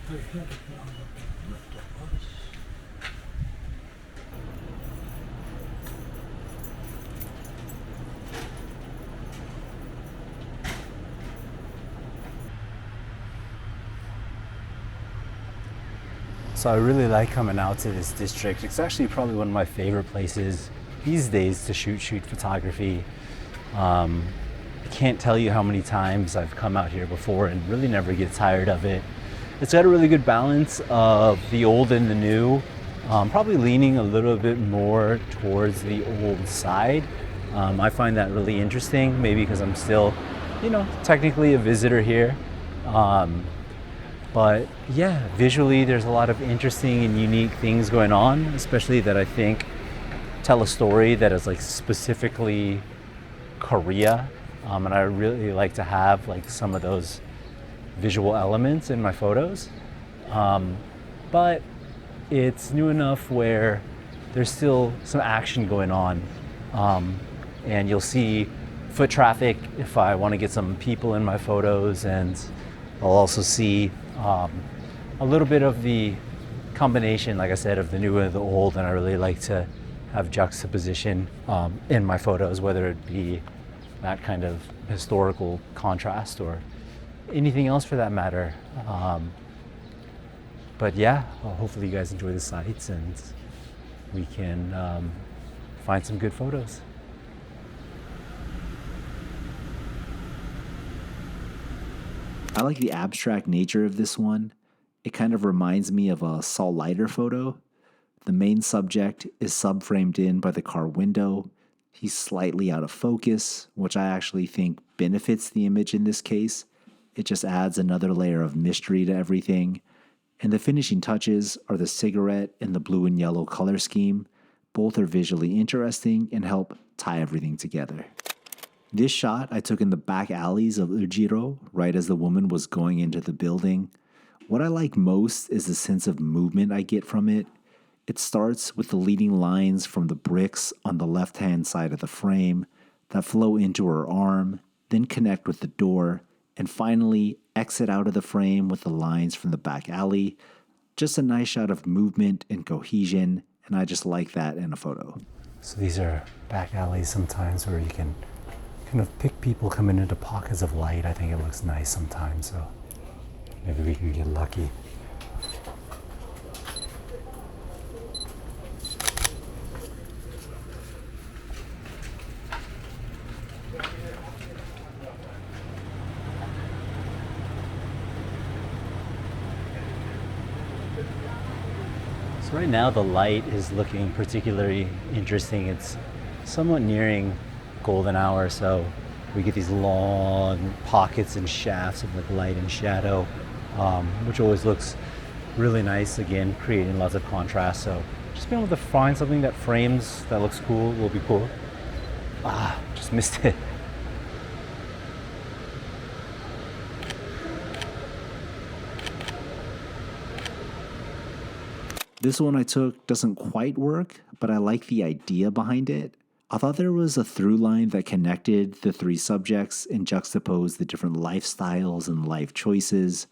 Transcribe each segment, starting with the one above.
So I really like coming out to this district. It's actually probably one of my favorite places these days to shoot photography. I can't tell you how many times I've come out here before and really never get tired of it. It's got a really good balance of the old and the new, probably leaning a little bit more towards the old side. I find that really interesting, maybe because I'm still, technically a visitor here. But yeah, visually there's a lot of interesting and unique things going on, especially that I think tell a story that is like specifically Korea. And I really like to have like some of those visual elements in my photos. But it's new enough where there's still some action going on. And you'll see foot traffic if I want to get some people in my photos, and I'll also see a little bit of the combination, like I said, of the new and the old, and I really like to have juxtaposition in my photos, whether it be that kind of historical contrast or anything else for that matter. But yeah, well, hopefully you guys enjoy the sights and we can find some good photos. I like the abstract nature of this one. It kind of reminds me of a Saul Leiter photo. The main subject is subframed in by the car window. He's slightly out of focus, which I actually think benefits the image in this case. It just adds another layer of mystery to everything. And the finishing touches are the cigarette and the blue and yellow color scheme. Both are visually interesting and help tie everything together. This shot I took in the back alleys of Ujiro, right as the woman was going into the building. What I like most is the sense of movement I get from it. It starts with the leading lines from the bricks on the left-hand side of the frame that flow into her arm, then connect with the door, and finally exit out of the frame with the lines from the back alley. Just a nice shot of movement and cohesion, and I just like that in a photo. So these are back alleys sometimes where you can kind of pick people coming into pockets of light. I think it looks nice sometimes, so maybe we can get lucky. So right now the light is looking particularly interesting. It's somewhat nearing golden hour, so we get these long pockets and shafts of like light and shadow, which always looks really nice, again creating lots of contrast. So just being able to find something that frames that looks cool will be cool. Just missed it. This one I took doesn't quite work, but I like the idea behind it. I thought there was a through line that connected the three subjects and juxtaposed the different lifestyles and life choices.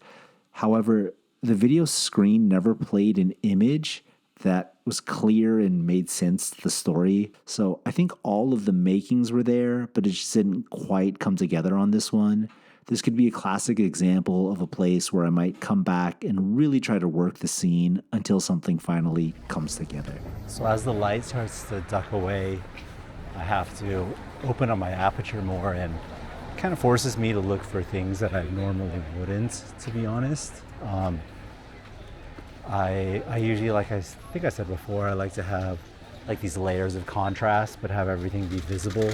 However, the video screen never played an image that was clear and made sense to the story. So I think all of the makings were there, but it just didn't quite come together on this one. This could be a classic example of a place where I might come back and really try to work the scene until something finally comes together. So as the light starts to duck away, I have to open up my aperture more, and it kind of forces me to look for things that I normally wouldn't, to be honest. I usually, like I think I said before, I like to have like these layers of contrast, but have everything be visible.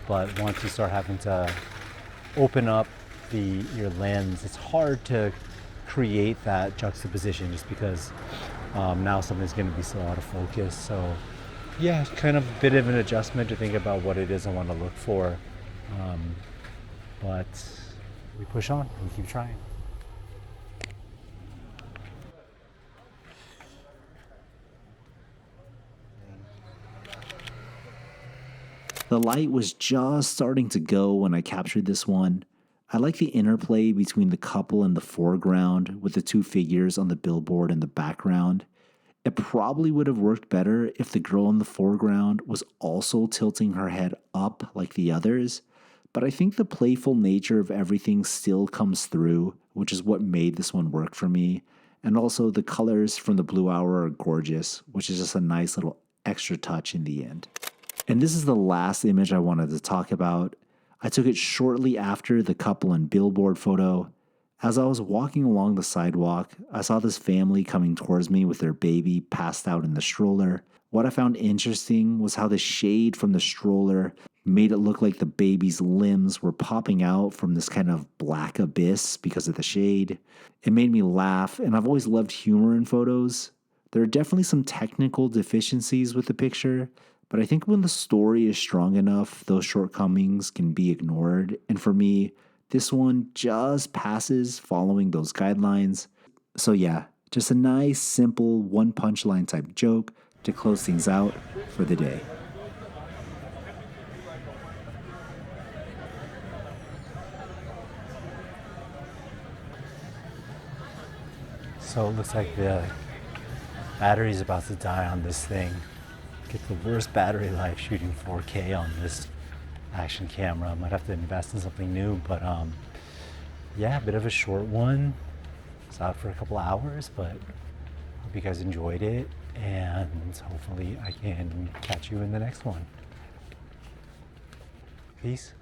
But once you start having to open up your lens, it's hard to create that juxtaposition just because now something's going to be so out of focus. So yeah, kind of a bit of an adjustment to think about what it is I want to look for. But we push on, we keep trying. The light was just starting to go when I captured this one. I like the interplay between the couple in the foreground with the two figures on the billboard in the background. It probably would have worked better if the girl in the foreground was also tilting her head up like the others, but I think the playful nature of everything still comes through, which is what made this one work for me. And also, the colors from the Blue Hour are gorgeous, which is just a nice little extra touch in the end. And this is the last image I wanted to talk about. I took it shortly after the couple and billboard photo. As I was walking along the sidewalk, I saw this family coming towards me with their baby passed out in the stroller. What I found interesting was how the shade from the stroller made it look like the baby's limbs were popping out from this kind of black abyss because of the shade. It made me laugh, and I've always loved humor in photos. There are definitely some technical deficiencies with the picture, but I think when the story is strong enough, those shortcomings can be ignored. And for me, this one just passes following those guidelines. So yeah, just a nice, simple, one punchline type joke to close things out for the day. So it looks like the battery's about to die on this thing. Get the worst battery life shooting 4K on this action camera. Might have to invest in something new, but yeah, a bit of a short one. It's out for a couple hours, but hope you guys enjoyed it, and hopefully I can catch you in the next one. Peace.